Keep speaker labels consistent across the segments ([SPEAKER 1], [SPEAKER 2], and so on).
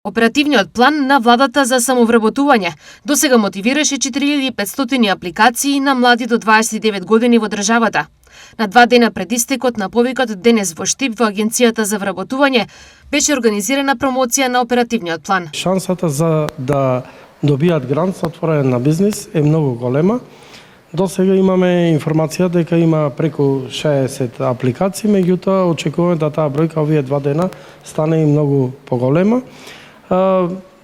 [SPEAKER 1] Оперативниот план на владата за самовработување досега мотивираше 4500 апликации на млади до 29 години во државата. На 2 дена пред истекот на повикот денес во Штип во Агенцијата за вработување беше организирана промоција на оперативниот план.
[SPEAKER 2] Шансата за да добијат грант за отворање на бизнис е многу голема. До сега имаме информација дека има преку 60 апликации, меѓутоа очекуваме да таа бројка овие 2 дена стане и многу поголема.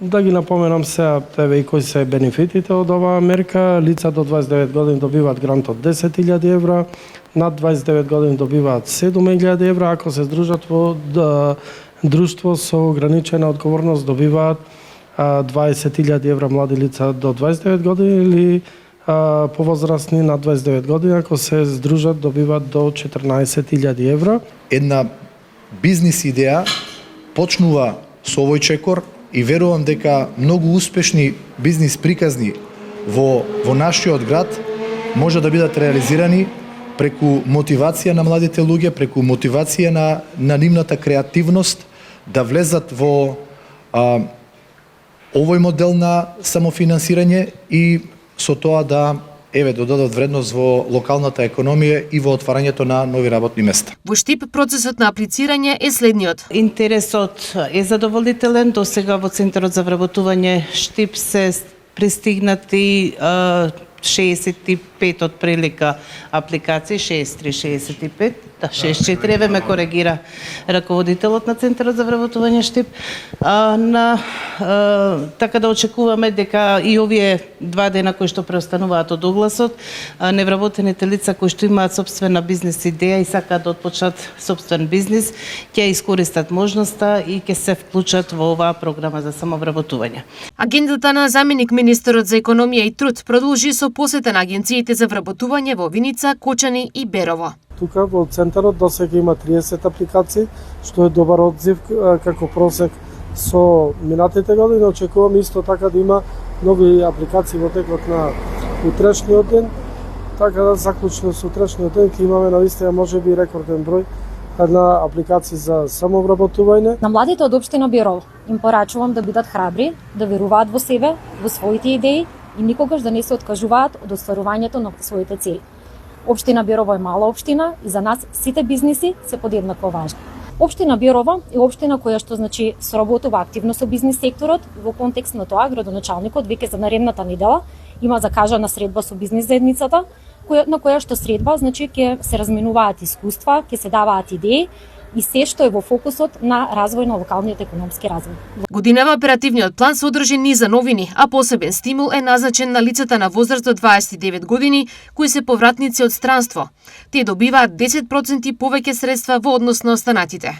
[SPEAKER 2] Да ги напоменам сега и кои се бенефитите од оваа мерка. Лица до 29 години добиваат грант од 10.000 евра, над 29 години добиваат 7.000 евра, ако се здружат во друштво со ограничена одговорност добиваат 20.000 евра млади лица до 29 години или повозрастни над 29 години, ако се здружат добиваат до 14.000 евра.
[SPEAKER 3] Една бизнис идеја почнува со овој чекор и верувам дека многу успешни бизнис приказни во нашиот град може да бидат реализирани преку мотивација на младите луѓе, преку мотивација на нивната креативност да влезат во овој модел на самофинансирање и со тоа да додадат вредност во локалната економија и во отварањето на нови работни места.
[SPEAKER 1] Во Штип процесот на аплицирање е следниот.
[SPEAKER 4] Интересот е задоволителен. До сега во Центарот за вработување Штип се пристигнати 65 од прилика апликации, 63-65, 64, еве ме коригира раководителот на Центарот за вработување Штип. Така да очекуваме дека и овие 2 дена кои што преостануваат од огласот, невработените лица кои што имаат сопствена бизнес идеја и сакаат да отпочнат сопствен бизнис, ќе искористат можноста и ќе се вклучат во оваа програма за самовработување.
[SPEAKER 1] Агендата на заменик министерот за економија и труд продолжи со посета на агенциите за вработување во Виница, Кочани и Берово.
[SPEAKER 2] Тука во центарот досега има 30 апликации, што е добар одзив како просек со минатите години. Очекувам исто така да има нови апликации во текот на утрешниот ден, така да заклучно со утрешниот ден ќе имаме навистина можеби рекорден број на апликации за самовработување.
[SPEAKER 5] На младите од општина Берово им порачувам да бидат храбри, да веруваат во себе, во своите идеи и никогаш да не се откажуваат од остварувањето на своите цели. Општина Берово е мала општина и за нас сите бизниси се подеднакво важни. Општина Берово е општина која што сработува активно со бизнис секторот. Во контекст на тоа градоначалникот веќе за наредната недела има закажана средба со бизнис заедницата, на која што средба ќе се разменуваат искуства, ќе се даваат идеи и се што е во фокусот на развој на локалниот економски развој.
[SPEAKER 1] Годинава оперативниот план содржи низа новини, а посебен стимул е назначен на лицата на возраст до 29 години кои се повратници од странство. Тие добиваат 10% повеќе средства во однос на останатите.